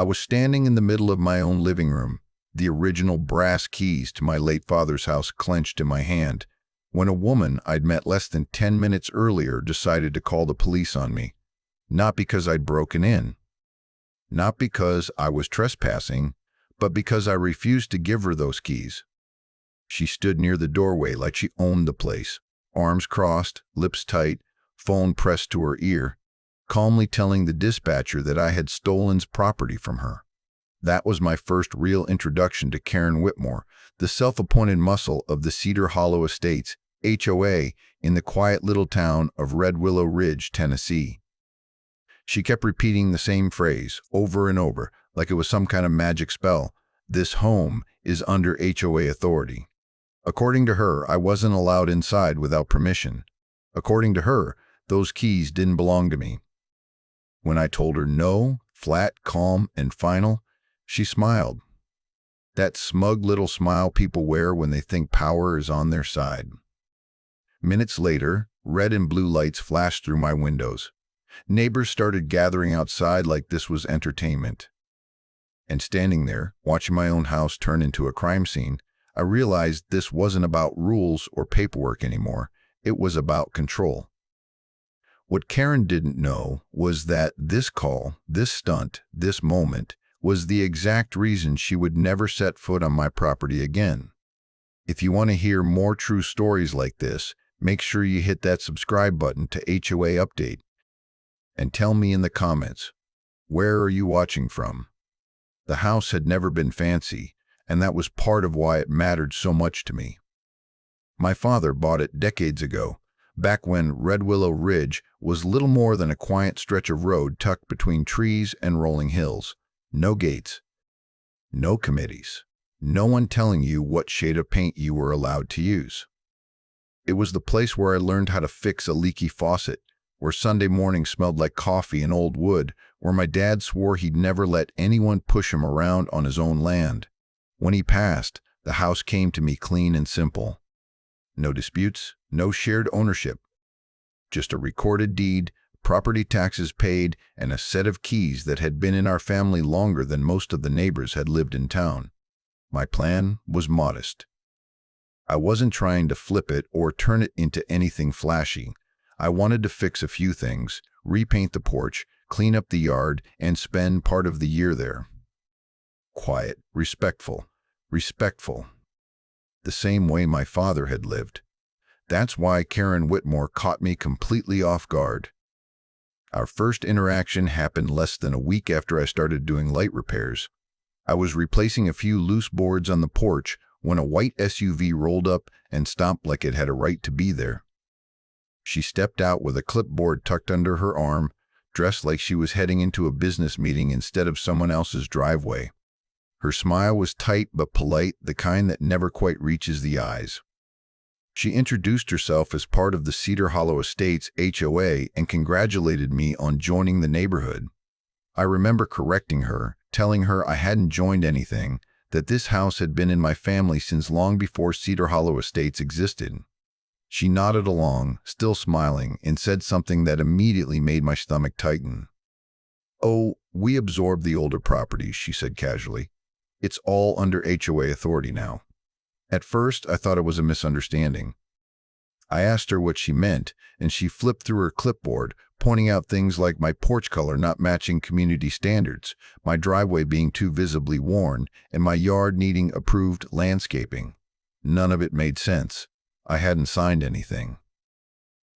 was standing in the middle of my own living room, the original brass keys to my late father's house clenched in my hand, when a woman I'd met less than 10 minutes earlier decided to call the police on me. Not because I'd broken in, not because I was trespassing, but because I refused to give her those keys. She stood near the doorway like she owned the place, arms crossed, lips tight, phone pressed to her ear, calmly telling the dispatcher that I had stolen property from her. That was my first real introduction to Karen Whitmore, the self-appointed muscle of the Cedar Hollow Estates HOA in the quiet little town of Redwillow Ridge, Tennessee. She kept repeating the same phrase over and over, like it was some kind of magic spell. This home is under HOA authority. According to her, I wasn't allowed inside without permission. According to her, those keys didn't belong to me. When I told her no, flat, calm, and final, she smiled. That smug little smile people wear when they think power is on their side. Minutes later, red and blue lights flashed through my windows. Neighbors started gathering outside like this was entertainment. And standing there, watching my own house turn into a crime scene, I realized this wasn't about rules or paperwork anymore. It was about control. What Karen didn't know was that this call, this stunt, this moment, was the exact reason she would never set foot on my property again. If you want to hear more true stories like this, make sure you hit that subscribe button to HOA Update. And tell me in the comments, where are you watching from? The house had never been fancy, and that was part of why it mattered so much to me. My father bought it decades ago, back when Redwillow Ridge was little more than a quiet stretch of road tucked between trees and rolling hills. No gates, no committees, no one telling you what shade of paint you were allowed to use. It was the place where I learned how to fix a leaky faucet, where Sunday morning smelled like coffee and old wood, where my dad swore he'd never let anyone push him around on his own land. When he passed, the house came to me clean and simple. No disputes, no shared ownership. Just a recorded deed, property taxes paid, and a set of keys that had been in our family longer than most of the neighbors had lived in town. My plan was modest. I wasn't trying to flip it or turn it into anything flashy. I wanted to fix a few things, repaint the porch, clean up the yard, and spend part of the year there. Quiet, respectful. The same way my father had lived. That's why Karen Whitmore caught me completely off guard. Our first interaction happened less than a week after I started doing light repairs. I was replacing a few loose boards on the porch when a white SUV rolled up and stopped like it had a right to be there. She stepped out with a clipboard tucked under her arm, dressed like she was heading into a business meeting instead of someone else's driveway. Her smile was tight but polite, the kind that never quite reaches the eyes. She introduced herself as part of the Cedar Hollow Estates HOA and congratulated me on joining the neighborhood. I remember correcting her, telling her I hadn't joined anything, that this house had been in my family since long before Cedar Hollow Estates existed. She nodded along, still smiling, and said something that immediately made my stomach tighten. "Oh, we absorbed the older properties," she said casually. "It's all under HOA authority now." At first, I thought it was a misunderstanding. I asked her what she meant, and she flipped through her clipboard, pointing out things like my porch color not matching community standards, my driveway being too visibly worn, and my yard needing approved landscaping. None of it made sense. I hadn't signed anything.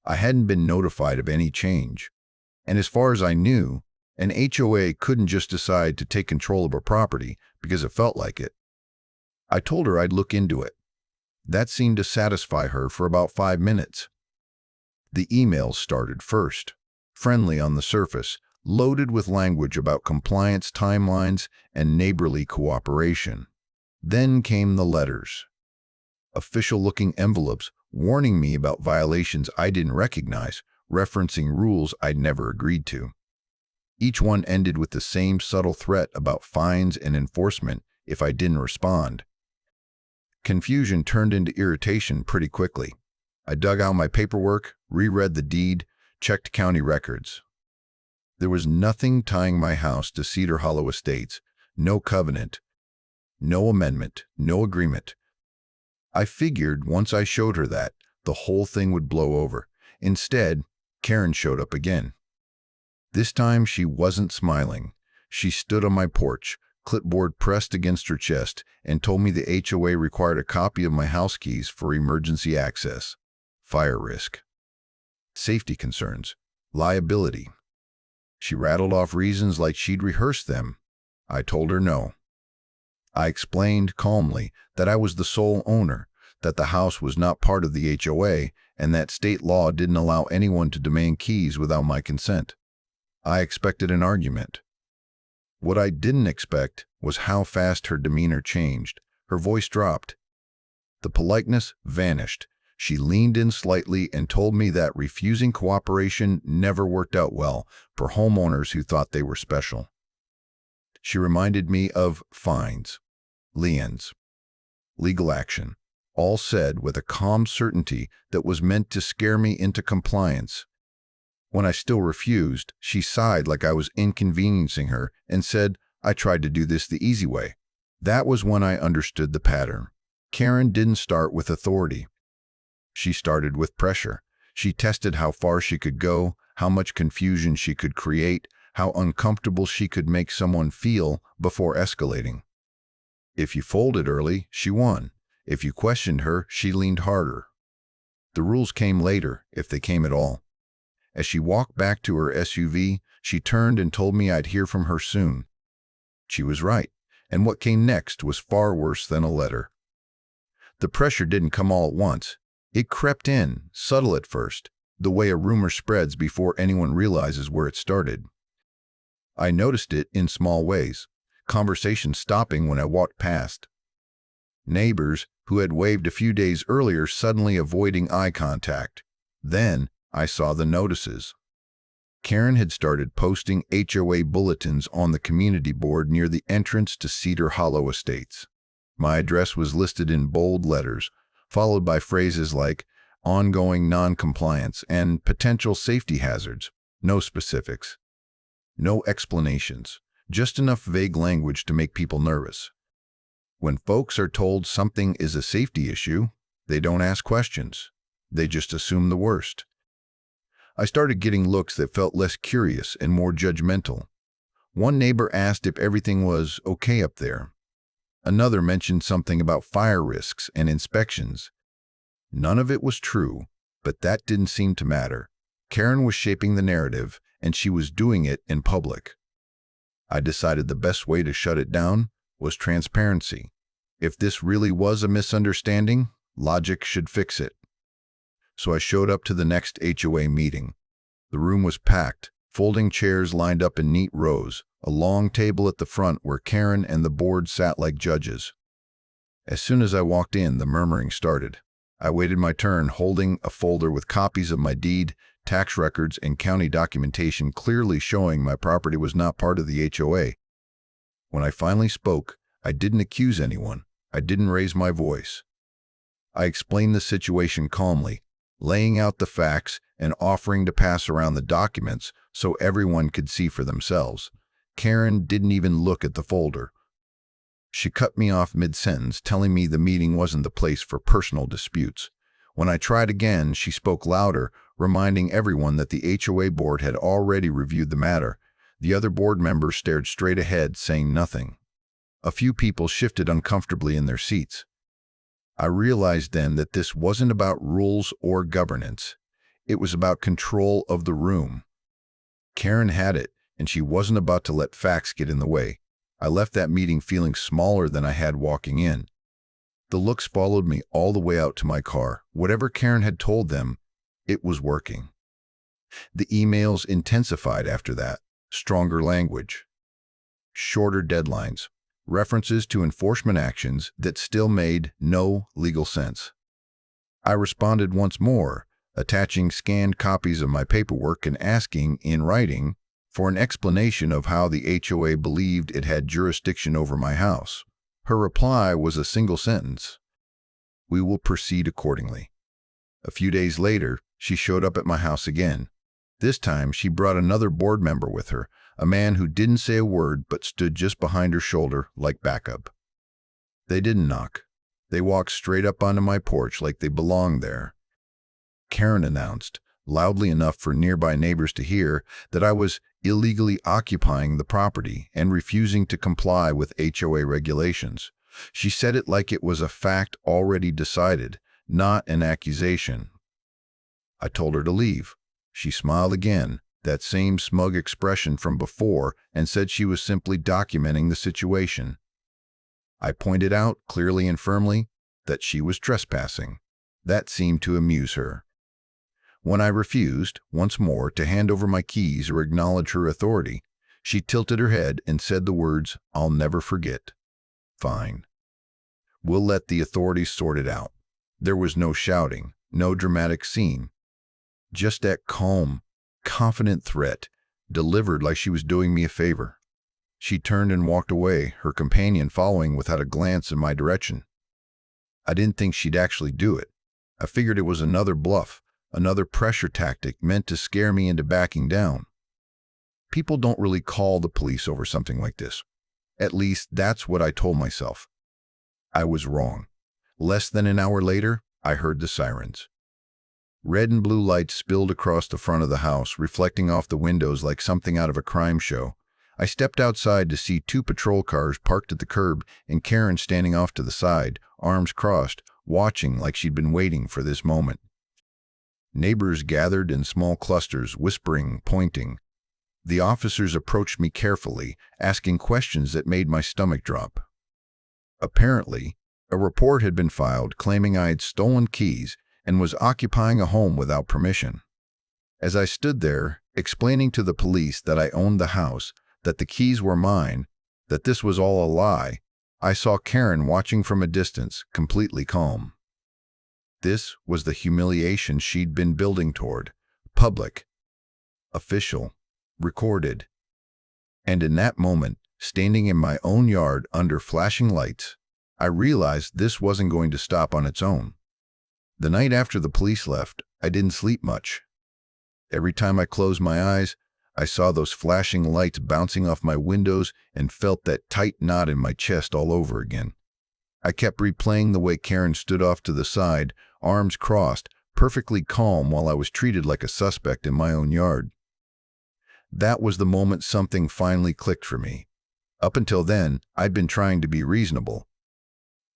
I hadn't been notified of any change. And as far as I knew, an HOA couldn't just decide to take control of a property because it felt like it. I told her I'd look into it. That seemed to satisfy her for about 5 minutes. The emails started first, friendly on the surface, loaded with language about compliance timelines and neighborly cooperation. Then came the letters. Official-looking envelopes warning me about violations I didn't recognize, referencing rules I'd never agreed to. Each one ended with the same subtle threat about fines and enforcement if I didn't respond. Confusion turned into irritation pretty quickly. I dug out my paperwork, reread the deed, checked county records. There was nothing tying my house to Cedar Hollow Estates, no covenant, no amendment, no agreement. I figured once I showed her that, the whole thing would blow over. Instead, Karen showed up again. This time she wasn't smiling. She stood on my porch, clipboard pressed against her chest, and told me the HOA required a copy of my house keys for emergency access, fire risk, safety concerns, liability. She rattled off reasons like she'd rehearsed them. I told her no. I explained calmly that I was the sole owner, that the house was not part of the HOA, and that state law didn't allow anyone to demand keys without my consent. I expected an argument. What I didn't expect was how fast her demeanor changed. Her voice dropped. The politeness vanished. She leaned in slightly and told me that refusing cooperation never worked out well for homeowners who thought they were special. She reminded me of fines, liens, legal action, all said with a calm certainty that was meant to scare me into compliance. When I still refused, she sighed like I was inconveniencing her and said, "I tried to do this the easy way." That was when I understood the pattern. Karen didn't start with authority. She started with pressure. She tested how far she could go, how much confusion she could create, how uncomfortable she could make someone feel before escalating. If you folded early, she won. If you questioned her, she leaned harder. The rules came later, if they came at all. As she walked back to her SUV, she turned and told me I'd hear from her soon. She was right, and what came next was far worse than a letter. The pressure didn't come all at once. It crept in, subtle at first, the way a rumor spreads before anyone realizes where it started. I noticed it in small ways, conversations stopping when I walked past, neighbors who had waved a few days earlier suddenly avoiding eye contact. Then I saw the notices. Karen had started posting HOA bulletins on the community board near the entrance to Cedar Hollow Estates. My address was listed in bold letters, followed by phrases like ongoing non-compliance and potential safety hazards. No specifics. No explanations. Just enough vague language to make people nervous. When folks are told something is a safety issue, they don't ask questions. They just assume the worst. I started getting looks that felt less curious and more judgmental. One neighbor asked if everything was okay up there. Another mentioned something about fire risks and inspections. None of it was true, but that didn't seem to matter. Karen was shaping the narrative, and she was doing it in public. I decided the best way to shut it down was transparency. If this really was a misunderstanding, logic should fix it. So I showed up to the next HOA meeting. The room was packed, folding chairs lined up in neat rows, a long table at the front where Karen and the board sat like judges. As soon as I walked in, the murmuring started. I waited my turn, holding a folder with copies of my deed, tax records, and county documentation clearly showing my property was not part of the HOA. When I finally spoke, I didn't accuse anyone. I didn't raise my voice. I explained the situation calmly, laying out the facts and offering to pass around the documents so everyone could see for themselves. Karen didn't even look at the folder. She cut me off mid-sentence, telling me the meeting wasn't the place for personal disputes. When I tried again, she spoke louder, reminding everyone that the HOA board had already reviewed the matter. The other board members stared straight ahead, saying nothing. A few people shifted uncomfortably in their seats. I realized then that this wasn't about rules or governance. It was about control of the room. Karen had it, and she wasn't about to let facts get in the way. I left that meeting feeling smaller than I had walking in. The looks followed me all the way out to my car. Whatever Karen had told them, it was working. The emails intensified after that. Stronger language, shorter deadlines, references to enforcement actions that still made no legal sense. I responded once more, attaching scanned copies of my paperwork and asking, in writing, for an explanation of how the HOA believed it had jurisdiction over my house. Her reply was a single sentence: "We will proceed accordingly." A few days later, she showed up at my house again. This time, she brought another board member with her, a man who didn't say a word but stood just behind her shoulder like backup. They didn't knock. They walked straight up onto my porch like they belonged there. Karen announced, loudly enough for nearby neighbors to hear, that I was illegally occupying the property and refusing to comply with HOA regulations. She said it like it was a fact already decided, not an accusation. I told her to leave. She smiled again, that same smug expression from before, and said she was simply documenting the situation. I pointed out, clearly and firmly, that she was trespassing. That seemed to amuse her. When I refused, once more, to hand over my keys or acknowledge her authority, she tilted her head and said the words I'll never forget. Fine. We'll let the authorities sort it out. There was no shouting, no dramatic scene. Just that calm, confident threat, delivered like she was doing me a favor. She turned and walked away, her companion following without a glance in my direction. I didn't think she'd actually do it. I figured it was another bluff, another pressure tactic meant to scare me into backing down. People don't really call the police over something like this. At least, that's what I told myself. I was wrong. Less than an hour later, I heard the sirens. Red and blue lights spilled across the front of the house, reflecting off the windows like something out of a crime show. I stepped outside to see 2 patrol cars parked at the curb and Karen standing off to the side, arms crossed, watching like she'd been waiting for this moment. Neighbors gathered in small clusters, whispering, pointing. The officers approached me carefully, asking questions that made my stomach drop. Apparently, a report had been filed claiming I had stolen keys and was occupying a home without permission. As I stood there, explaining to the police that I owned the house, that the keys were mine, that this was all a lie, I saw Karen watching from a distance, completely calm. This was the humiliation she'd been building toward. Public, official, recorded. And in that moment, standing in my own yard under flashing lights, I realized this wasn't going to stop on its own. The night after the police left, I didn't sleep much. Every time I closed my eyes, I saw those flashing lights bouncing off my windows and felt that tight knot in my chest all over again. I kept replaying the way Karen stood off to the side, arms crossed, perfectly calm while I was treated like a suspect in my own yard. That was the moment something finally clicked for me. Up until then, I'd been trying to be reasonable.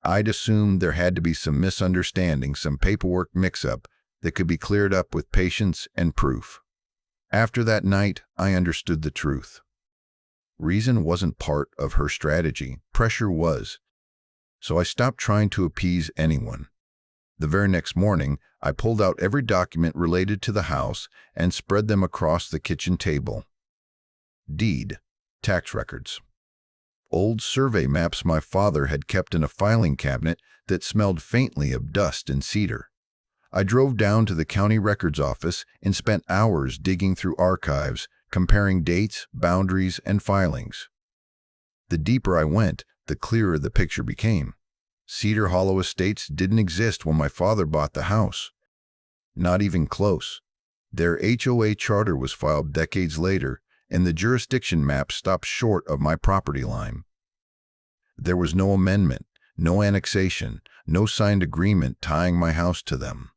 I'd assumed there had to be some misunderstanding, some paperwork mix-up that could be cleared up with patience and proof. After that night, I understood the truth. Reason wasn't part of her strategy, pressure was. So I stopped trying to appease anyone. The very next morning, I pulled out every document related to the house and spread them across the kitchen table. Deed, tax records, old survey maps my father had kept in a filing cabinet that smelled faintly of dust and cedar. I drove down to the county records office and spent hours digging through archives, comparing dates, boundaries, and filings. The deeper I went, the clearer the picture became. Cedar Hollow Estates didn't exist when my father bought the house. Not even close. Their HOA charter was filed decades later, and the jurisdiction map stopped short of my property line. There was no amendment, no annexation, no signed agreement tying my house to them.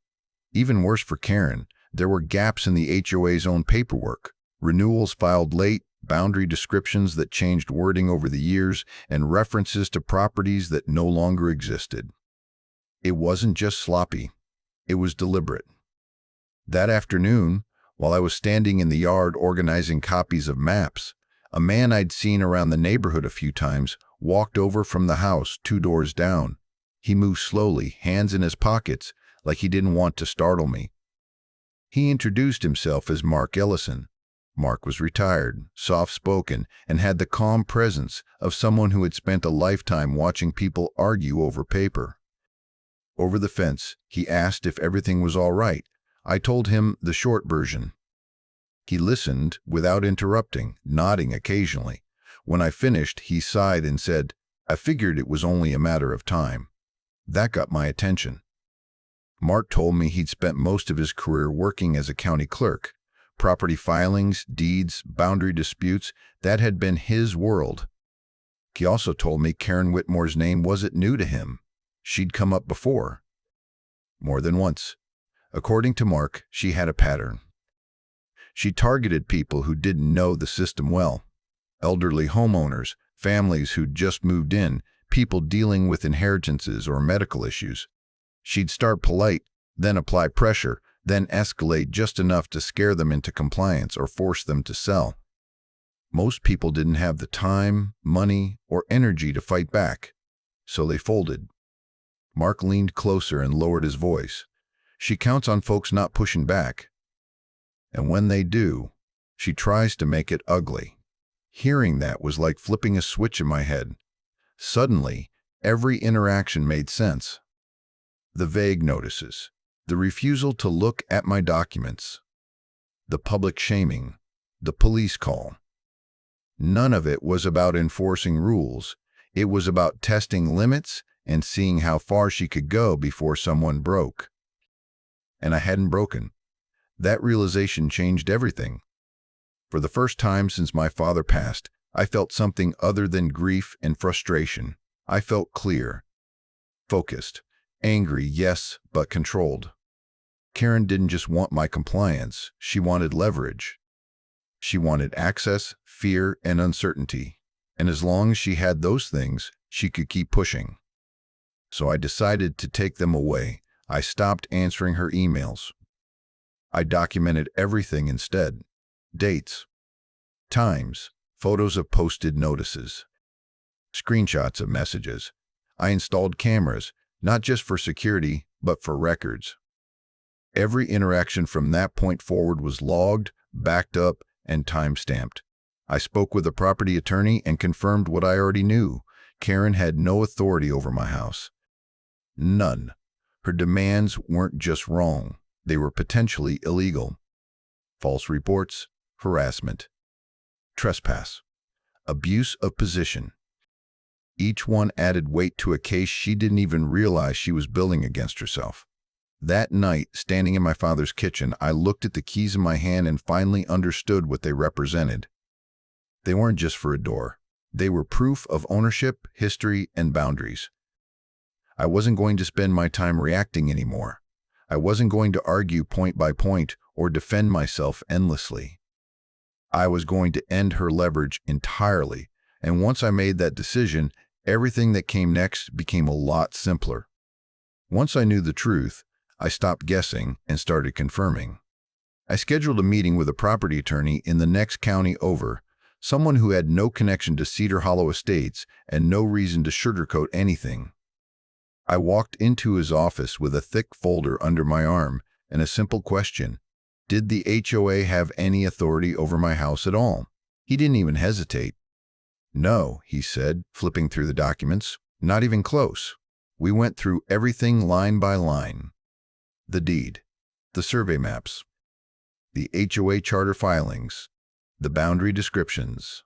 Even worse for Karen, there were gaps in the HOA's own paperwork, renewals filed late, boundary descriptions that changed wording over the years, and references to properties that no longer existed. It wasn't just sloppy, it was deliberate. That afternoon, while I was standing in the yard organizing copies of maps, a man I'd seen around the neighborhood a few times walked over from the house 2 doors down. He moved slowly, hands in his pockets, like he didn't want to startle me. He introduced himself as Mark Ellison. Mark was retired, soft-spoken, and had the calm presence of someone who had spent a lifetime watching people argue over paper. Over the fence, he asked if everything was all right. I told him the short version. He listened without interrupting, nodding occasionally. When I finished, he sighed and said, "I figured it was only a matter of time." That got my attention. Mark told me he'd spent most of his career working as a county clerk, property filings, deeds, boundary disputes. That had been his world. He also told me Karen Whitmore's name wasn't new to him. She'd come up before. More than once. According to Mark, she had a pattern. She targeted people who didn't know the system well. Elderly homeowners, families who'd just moved in, people dealing with inheritances or medical issues. She'd start polite, then apply pressure, then escalate just enough to scare them into compliance or force them to sell. Most people didn't have the time, money, or energy to fight back, so they folded. Mark leaned closer and lowered his voice. She counts on folks not pushing back. And when they do, she tries to make it ugly. Hearing that was like flipping a switch in my head. Suddenly, every interaction made sense. The vague notices, the refusal to look at my documents, the public shaming, the police call. None of it was about enforcing rules. It was about testing limits and seeing how far she could go before someone broke. And I hadn't broken. That realization changed everything. For the first time since my father passed, I felt something other than grief and frustration. I felt clear, focused, angry, yes, but controlled. Karen didn't just want my compliance, she wanted leverage. She wanted access, fear, and uncertainty. And as long as she had those things, she could keep pushing. So I decided to take them away. I stopped answering her emails. I documented everything instead. Dates, times, photos of posted notices, screenshots of messages. I installed cameras, not just for security, but for records. Every interaction from that point forward was logged, backed up, and time-stamped. I spoke with a property attorney and confirmed what I already knew. Karen had no authority over my house. None. Her demands weren't just wrong. They were potentially illegal. False reports, harassment, trespass, abuse of position. Each one added weight to a case she didn't even realize she was building against herself. That night, standing in my father's kitchen, I looked at the keys in my hand and finally understood what they represented. They weren't just for a door. They were proof of ownership, history, and boundaries. I wasn't going to spend my time reacting anymore. I wasn't going to argue point by point or defend myself endlessly. I was going to end her leverage entirely, and once I made that decision, everything that came next became a lot simpler. Once I knew the truth, I stopped guessing and started confirming. I scheduled a meeting with a property attorney in the next county over, someone who had no connection to Cedar Hollow Estates and no reason to sugarcoat anything. I walked into his office with a thick folder under my arm and a simple question. Did the HOA have any authority over my house at all? He didn't even hesitate. No, he said, flipping through the documents. Not even close. We went through everything line by line. The deed, the survey maps, the HOA charter filings, the boundary descriptions.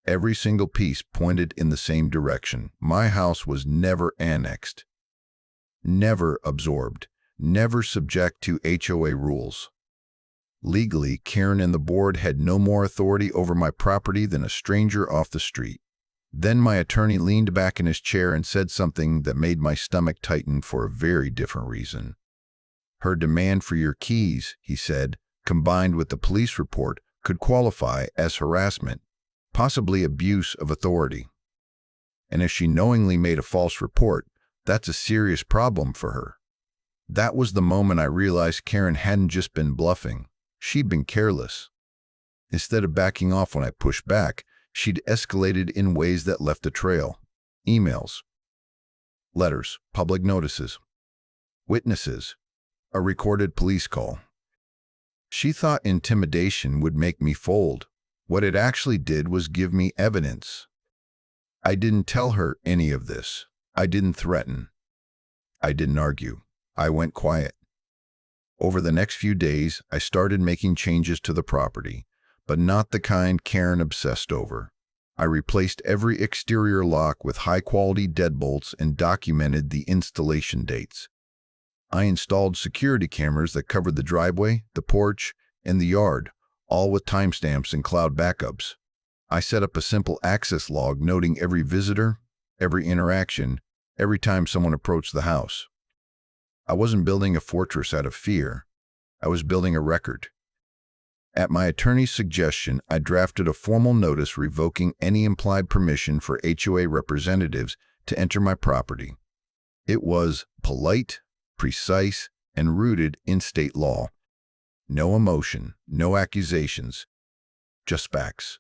Every single piece pointed in the same direction. My house was never annexed, never absorbed, never subject to HOA rules. Legally, Karen and the board had no more authority over my property than a stranger off the street. Then my attorney leaned back in his chair and said something that made my stomach tighten for a very different reason. Her demand for your keys, he said, combined with the police report, could qualify as harassment, possibly abuse of authority. And if she knowingly made a false report, that's a serious problem for her. That was the moment I realized Karen hadn't just been bluffing. She'd been careless. Instead of backing off when I pushed back, she'd escalated in ways that left a trail. Emails, letters, public notices, witnesses, a recorded police call. She thought intimidation would make me fold. What it actually did was give me evidence. I didn't tell her any of this. I didn't threaten. I didn't argue. I went quiet. Over the next few days, I started making changes to the property, but not the kind Karen obsessed over. I replaced every exterior lock with high-quality deadbolts and documented the installation dates. I installed security cameras that covered the driveway, the porch, in the yard, all with timestamps and cloud backups. I set up a simple access log noting every visitor, every interaction, every time someone approached the house. I wasn't building a fortress out of fear. I was building a record. At my attorney's suggestion, I drafted a formal notice revoking any implied permission for HOA representatives to enter my property. It was polite, precise, and rooted in state law. No emotion, no accusations, just facts.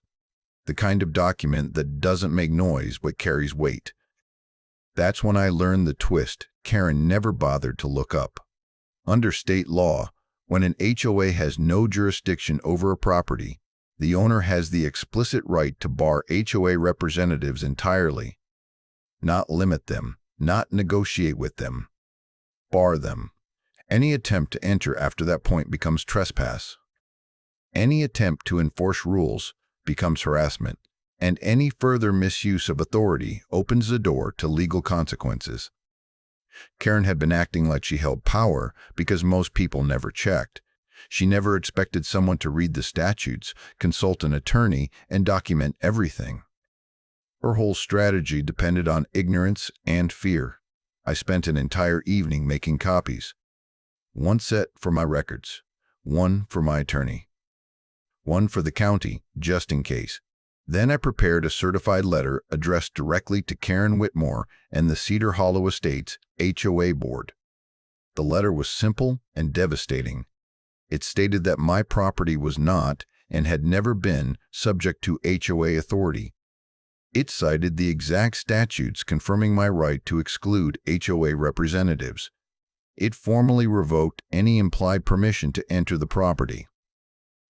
The kind of document that doesn't make noise but carries weight. That's when I learned the twist Karen never bothered to look up. Under state law, when an HOA has no jurisdiction over a property, the owner has the explicit right to bar HOA representatives entirely. Not limit them, not negotiate with them. Bar them. Any attempt to enter after that point becomes trespass. Any attempt to enforce rules becomes harassment, and any further misuse of authority opens the door to legal consequences. Karen had been acting like she held power because most people never checked. She never expected someone to read the statutes, consult an attorney, and document everything. Her whole strategy depended on ignorance and fear. I spent an entire evening making copies. One set for my records, one for my attorney, one for the county, just in case. Then I prepared a certified letter addressed directly to Karen Whitmore and the Cedar Hollow Estates HOA board. The letter was simple and devastating. It stated that my property was not, and had never been, subject to HOA authority. It cited the exact statutes confirming my right to exclude HOA representatives. It formally revoked any implied permission to enter the property.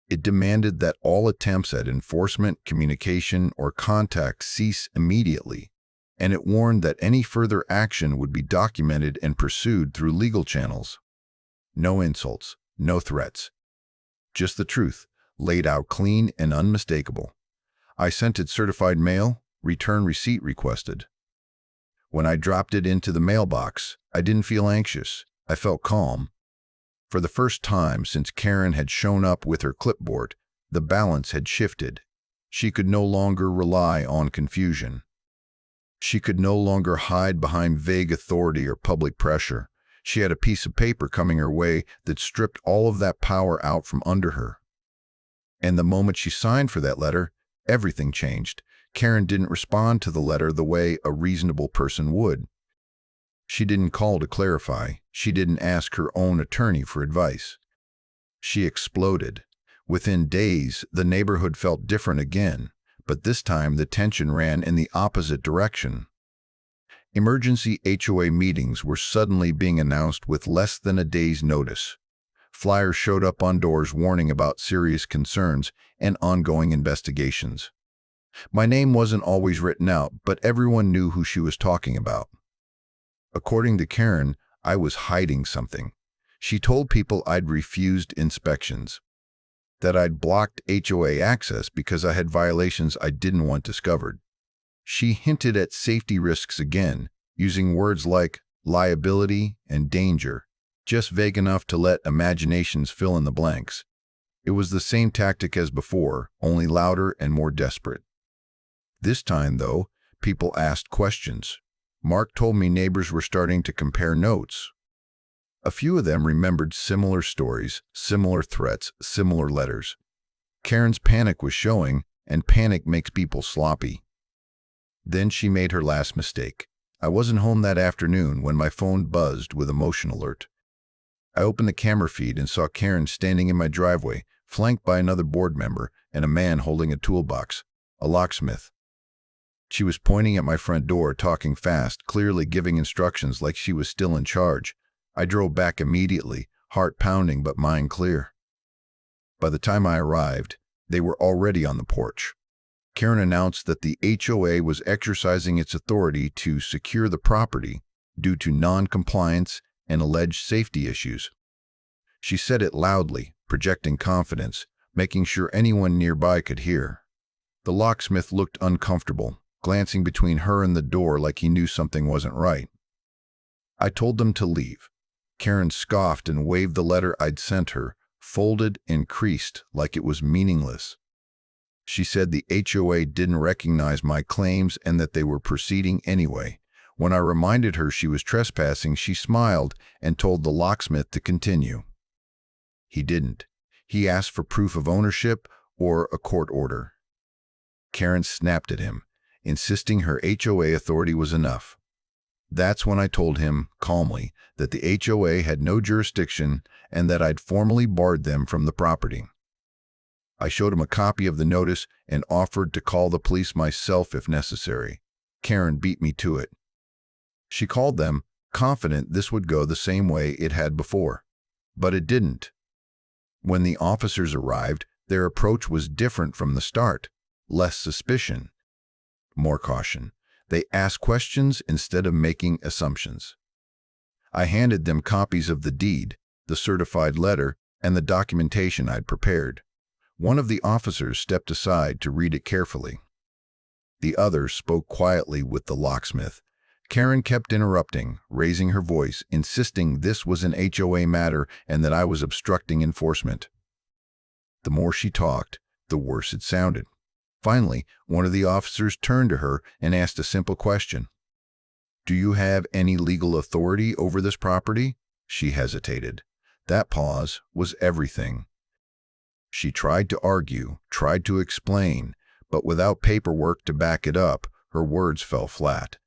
It demanded that all attempts at enforcement, communication, or contact cease immediately, and it warned that any further action would be documented and pursued through legal channels. No insults, no threats. Just the truth, laid out clean and unmistakable. I sent it certified mail, return receipt requested. When I dropped it into the mailbox, I didn't feel anxious. I felt calm. For the first time since Karen had shown up with her clipboard, the balance had shifted. She could no longer rely on confusion. She could no longer hide behind vague authority or public pressure. She had a piece of paper coming her way that stripped all of that power out from under her. And the moment she signed for that letter, everything changed. Karen didn't respond to the letter the way a reasonable person would. She didn't call to clarify. She didn't ask her own attorney for advice. She exploded. Within days, the neighborhood felt different again, but this time the tension ran in the opposite direction. Emergency HOA meetings were suddenly being announced with less than a day's notice. Flyers showed up on doors warning about serious concerns and ongoing investigations. My name wasn't always written out, but everyone knew who she was talking about. According to Karen, I was hiding something. She told people I'd refused inspections, that I'd blocked HOA access because I had violations I didn't want discovered. She hinted at safety risks again, using words like liability and danger, just vague enough to let imaginations fill in the blanks. It was the same tactic as before, only louder and more desperate. This time, though, people asked questions. Mark told me neighbors were starting to compare notes. A few of them remembered similar stories, similar threats, similar letters. Karen's panic was showing, and panic makes people sloppy. Then she made her last mistake. I wasn't home that afternoon when my phone buzzed with a motion alert. I opened the camera feed and saw Karen standing in my driveway, flanked by another board member and a man holding a toolbox, a locksmith. She was pointing at my front door, talking fast, clearly giving instructions like she was still in charge. I drove back immediately, heart pounding but mind clear. By the time I arrived, they were already on the porch. Karen announced that the HOA was exercising its authority to secure the property due to non-compliance and alleged safety issues. She said it loudly, projecting confidence, making sure anyone nearby could hear. The locksmith looked uncomfortable, glancing between her and the door like he knew something wasn't right. I told them to leave. Karen scoffed and waved the letter I'd sent her, folded and creased like it was meaningless. She said the HOA didn't recognize my claims and that they were proceeding anyway. When I reminded her she was trespassing, she smiled and told the locksmith to continue. He didn't. He asked for proof of ownership or a court order. Karen snapped at him, insisting her HOA authority was enough. That's when I told him, calmly, that the HOA had no jurisdiction and that I'd formally barred them from the property. I showed him a copy of the notice and offered to call the police myself if necessary. Karen beat me to it. She called them, confident this would go the same way it had before. But it didn't. When the officers arrived, their approach was different from the start. Less suspicion, more caution. They asked questions instead of making assumptions. I handed them copies of the deed, the certified letter, and the documentation I'd prepared. One of the officers stepped aside to read it carefully. The other spoke quietly with the locksmith. Karen kept interrupting, raising her voice, insisting this was an HOA matter and that I was obstructing enforcement. The more she talked, the worse it sounded. Finally, one of the officers turned to her and asked a simple question. "Do you have any legal authority over this property?" She hesitated. That pause was everything. She tried to argue, tried to explain, but without paperwork to back it up, her words fell flat.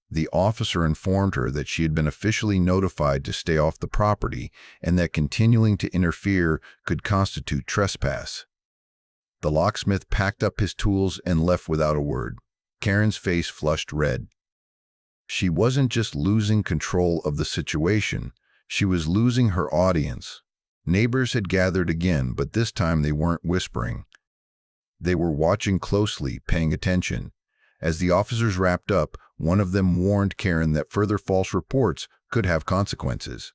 The officer informed her that she had been officially notified to stay off the property and that continuing to interfere could constitute trespass. The locksmith packed up his tools and left without a word. Karen's face flushed red. She wasn't just losing control of the situation, she was losing her audience. Neighbors had gathered again, but this time they weren't whispering. They were watching closely, paying attention. As the officers wrapped up, one of them warned Karen that further false reports could have consequences.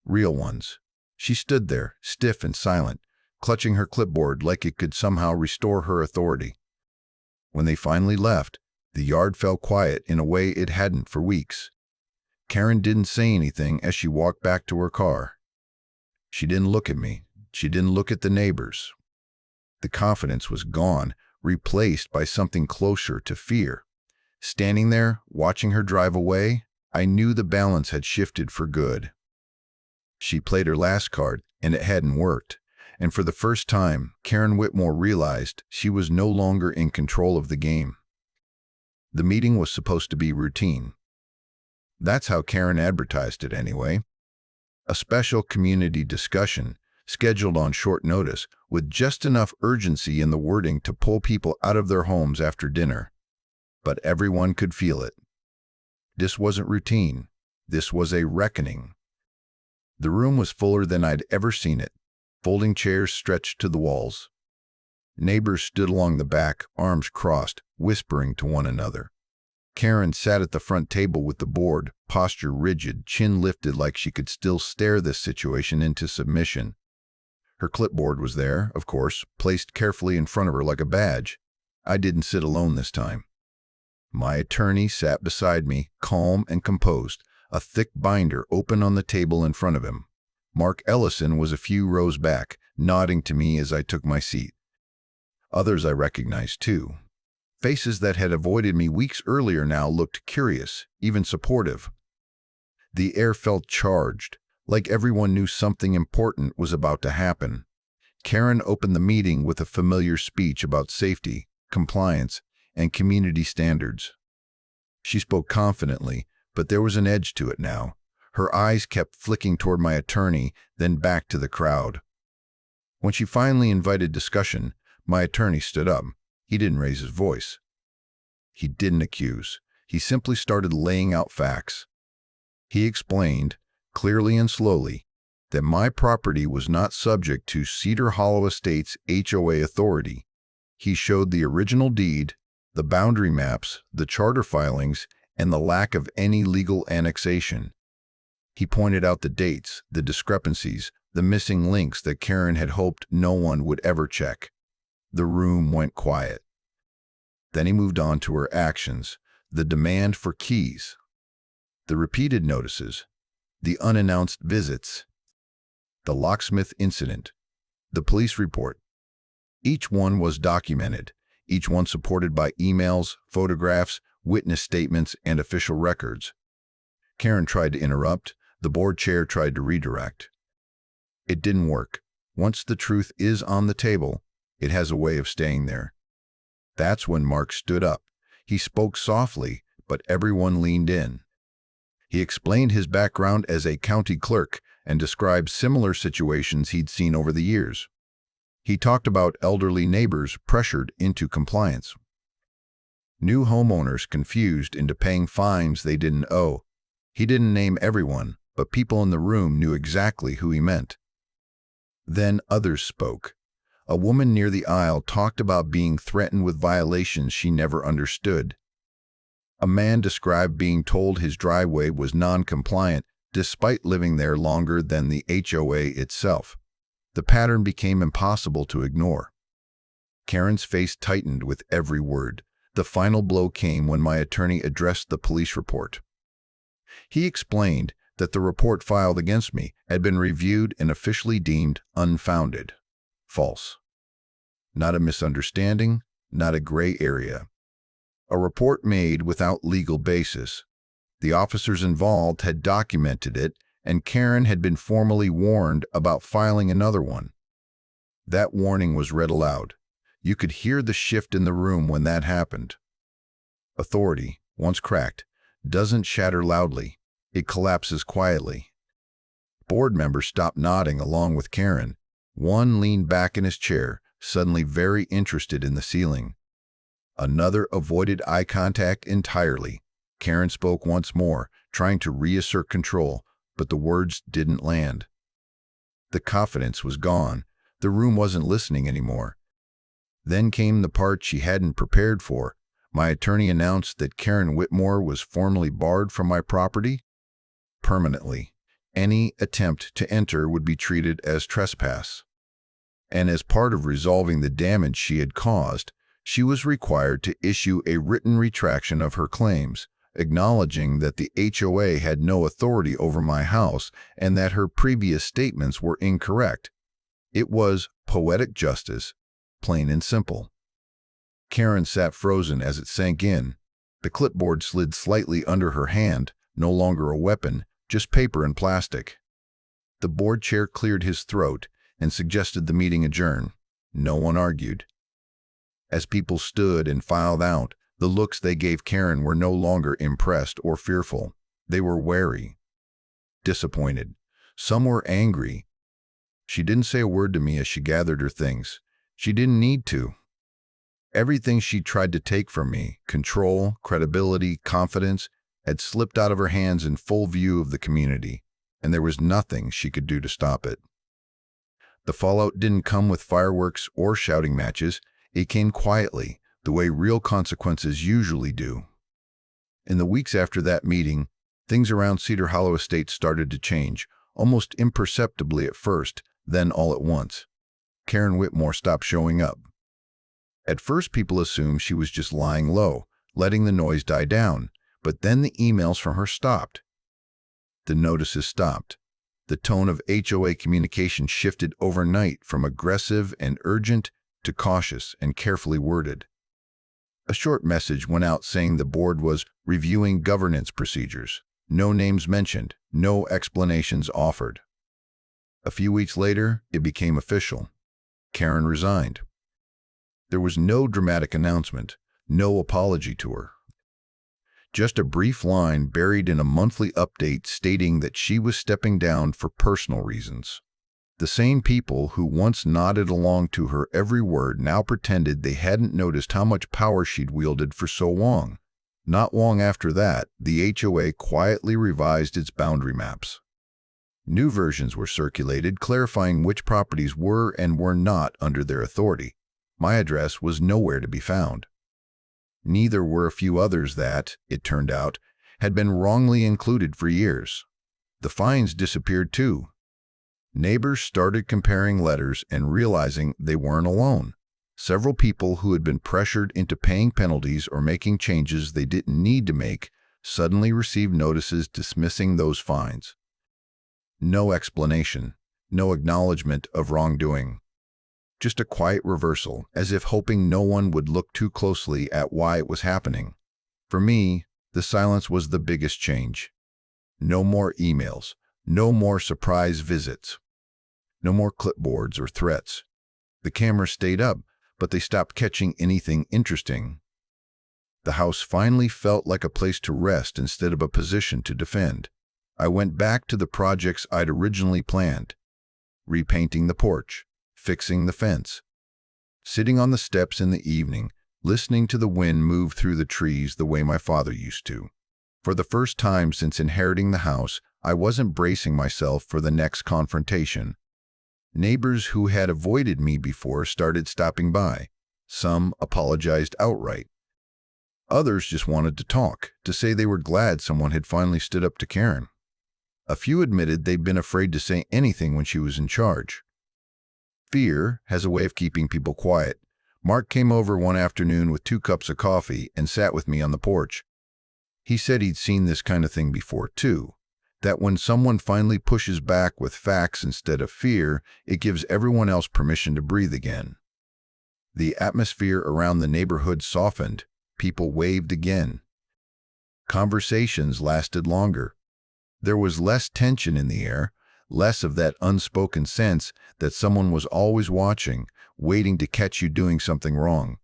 Real ones. She stood there, stiff and silent, clutching her clipboard like it could somehow restore her authority. When they finally left, the yard fell quiet in a way it hadn't for weeks. Karen didn't say anything as she walked back to her car. She didn't look at me. She didn't look at the neighbors. The confidence was gone, replaced by something closer to fear. Standing there, watching her drive away, I knew the balance had shifted for good. She played her last card, and it hadn't worked. And for the first time, Karen Whitmore realized she was no longer in control of the game. The meeting was supposed to be routine. That's how Karen advertised it anyway. A special community discussion, scheduled on short notice, with just enough urgency in the wording to pull people out of their homes after dinner. But everyone could feel it. This wasn't routine. This was a reckoning. The room was fuller than I'd ever seen it. Folding chairs stretched to the walls. Neighbors stood along the back, arms crossed, whispering to one another. Karen sat at the front table with the board, posture rigid, chin lifted like she could still stare this situation into submission. Her clipboard was there, of course, placed carefully in front of her like a badge. I didn't sit alone this time. My attorney sat beside me, calm and composed, a thick binder open on the table in front of him. Mark Ellison was a few rows back, nodding to me as I took my seat. Others I recognized too. Faces that had avoided me weeks earlier now looked curious, even supportive. The air felt charged, like everyone knew something important was about to happen. Karen opened the meeting with a familiar speech about safety, compliance, and community standards. She spoke confidently, but there was an edge to it now. Her eyes kept flicking toward my attorney, then back to the crowd. When she finally invited discussion, my attorney stood up. He didn't raise his voice. He didn't accuse. He simply started laying out facts. He explained, clearly and slowly, that my property was not subject to Cedar Hollow Estates HOA authority. He showed the original deed, the boundary maps, the charter filings, and the lack of any legal annexation. He pointed out the dates, the discrepancies, the missing links that Karen had hoped no one would ever check. The room went quiet. Then he moved on to her actions, the demand for keys, the repeated notices, the unannounced visits. the locksmith incident, the police report. Each one was documented, each one supported by emails, photographs, witness statements, and official records. Karen tried to interrupt. The board chair tried to redirect. It didn't work. Once the truth is on the table, it has a way of staying there. That's when Mark stood up. He spoke softly, but everyone leaned in. He explained his background as a county clerk and described similar situations he'd seen over the years. He talked about elderly neighbors pressured into compliance, new homeowners confused into paying fines they didn't owe. He didn't name everyone, but people in the room knew exactly who he meant. Then others spoke. A woman near the aisle talked about being threatened with violations she never understood. A man described being told his driveway was non-compliant despite living there longer than the HOA itself. The pattern became impossible to ignore. Karen's face tightened with every word. The final blow came when my attorney addressed the police report. He explained that the report filed against me had been reviewed and officially deemed unfounded. False. Not a misunderstanding, not a gray area. A report made without legal basis. The officers involved had documented it, and Karen had been formally warned about filing another one. That warning was read aloud. You could hear the shift in the room when that happened. Authority, once cracked, doesn't shatter loudly. It collapses quietly. Board members stopped nodding along with Karen. One leaned back in his chair, suddenly very interested in the ceiling. Another avoided eye contact entirely. Karen spoke once more, trying to reassert control, but the words didn't land. The confidence was gone. The room wasn't listening anymore. Then came the part she hadn't prepared for. My attorney announced that Karen Whitmore was formally barred from my property permanently. Any attempt to enter would be treated as trespass. And as part of resolving the damage she had caused, she was required to issue a written retraction of her claims, acknowledging that the HOA had no authority over my house and that her previous statements were incorrect. It was poetic justice, plain and simple. Karen sat frozen as it sank in. The clipboard slid slightly under her hand, no longer a weapon, just paper and plastic. The board chair cleared his throat and suggested the meeting adjourn. No one argued. As people stood and filed out, the looks they gave Karen were no longer impressed or fearful. They were wary, disappointed. Some were angry. She didn't say a word to me as she gathered her things. She didn't need to. Everything she tried to take from me, control, credibility, confidence, had slipped out of her hands in full view of the community, and there was nothing she could do to stop it. The fallout didn't come with fireworks or shouting matches. It came quietly, the way real consequences usually do. In the weeks after that meeting, things around Cedar Hollow Estates started to change, almost imperceptibly at first, then all at once. Karen Whitmore stopped showing up. At first, people assumed she was just lying low, letting the noise die down, but then the emails from her stopped. The notices stopped. The tone of HOA communication shifted overnight from aggressive and urgent to cautious and carefully worded. A short message went out saying the board was reviewing governance procedures. No names mentioned, no explanations offered. A few weeks later, it became official. Karen resigned. There was no dramatic announcement, no apology to her. Just a brief line buried in a monthly update stating that she was stepping down for personal reasons. The same people who once nodded along to her every word now pretended they hadn't noticed how much power she'd wielded for so long. Not long after that, the HOA quietly revised its boundary maps. New versions were circulated clarifying which properties were and were not under their authority. My address was nowhere to be found. Neither were a few others that, it turned out, had been wrongly included for years. The fines disappeared too. Neighbors started comparing letters and realizing they weren't alone. Several people who had been pressured into paying penalties or making changes they didn't need to make suddenly received notices dismissing those fines. No explanation, no acknowledgement of wrongdoing. Just a quiet reversal, as if hoping no one would look too closely at why it was happening. For me, the silence was the biggest change. No more emails, no more surprise visits, no more clipboards or threats. The cameras stayed up, but they stopped catching anything interesting. The house finally felt like a place to rest instead of a position to defend. I went back to the projects I'd originally planned: repainting the porch, fixing the fence, sitting on the steps in the evening, listening to the wind move through the trees the way my father used to. For the first time since inheriting the house, I wasn't bracing myself for the next confrontation. Neighbors who had avoided me before started stopping by. Some apologized outright. Others just wanted to talk, to say they were glad someone had finally stood up to Karen. A few admitted they'd been afraid to say anything when she was in charge. Fear has a way of keeping people quiet. Mark came over one afternoon with 2 cups of coffee and sat with me on the porch. He said he'd seen this kind of thing before too, that when someone finally pushes back with facts instead of fear, it gives everyone else permission to breathe again. The atmosphere around the neighborhood softened. People waved again. Conversations lasted longer. There was less tension in the air, less of that unspoken sense that someone was always watching, waiting to catch you doing something wrong.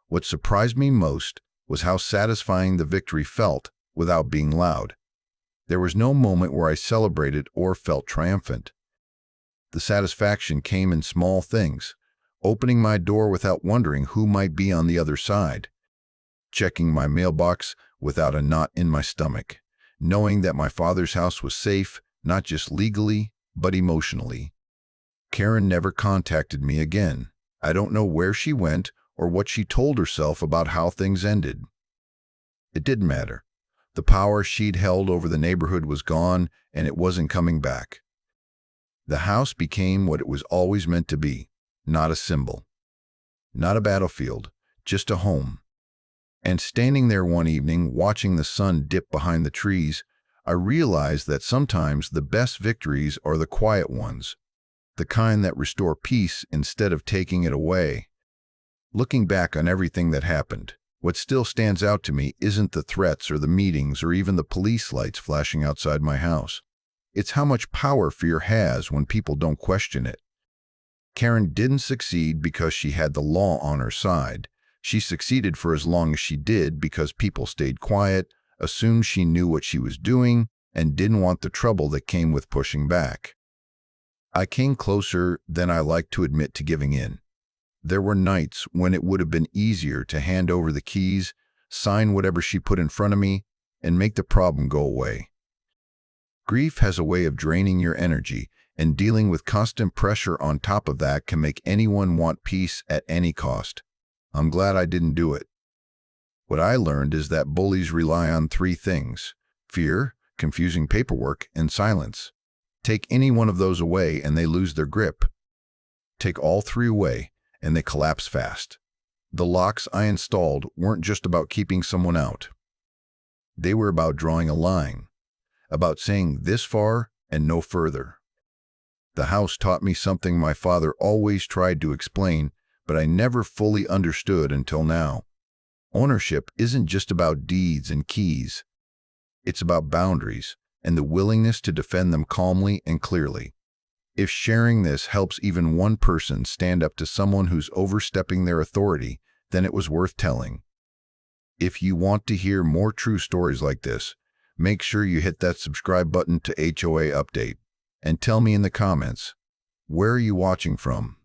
What surprised me most was how satisfying the victory felt without being loud. There was no moment where I celebrated or felt triumphant. The satisfaction came in small things: opening my door without wondering who might be on the other side, checking my mailbox without a knot in my stomach, knowing that my father's house was safe, not just legally, but emotionally. Karen never contacted me again. I don't know where she went or what she told herself about how things ended. It didn't matter. The power she'd held over the neighborhood was gone, and it wasn't coming back. The house became what it was always meant to be: not a symbol, not a battlefield, just a home. And standing there one evening, watching the sun dip behind the trees, I realized that sometimes the best victories are the quiet ones, the kind that restore peace instead of taking it away. Looking back on everything that happened, what still stands out to me isn't the threats or the meetings or even the police lights flashing outside my house. It's how much power fear has when people don't question it. Karen didn't succeed because she had the law on her side. She succeeded for as long as she did because people stayed quiet, assumed she knew what she was doing, and didn't want the trouble that came with pushing back. I came closer than I liked to admit to giving in. There were nights when it would have been easier to hand over the keys, sign whatever she put in front of me, and make the problem go away. Grief has a way of draining your energy, and dealing with constant pressure on top of that can make anyone want peace at any cost. I'm glad I didn't do it. What I learned is that bullies rely on 3 things: fear, confusing paperwork, and silence. Take any one of those away and they lose their grip. Take all 3 away and they collapse fast. The locks I installed weren't just about keeping someone out. They were about drawing a line, about saying this far and no further. The house taught me something my father always tried to explain, but I never fully understood until now. Ownership isn't just about deeds and keys. It's about boundaries and the willingness to defend them calmly and clearly. If sharing this helps even one person stand up to someone who's overstepping their authority, then it was worth telling. If you want to hear more true stories like this, make sure you hit that subscribe button to HOA Update and tell me in the comments, where are you watching from?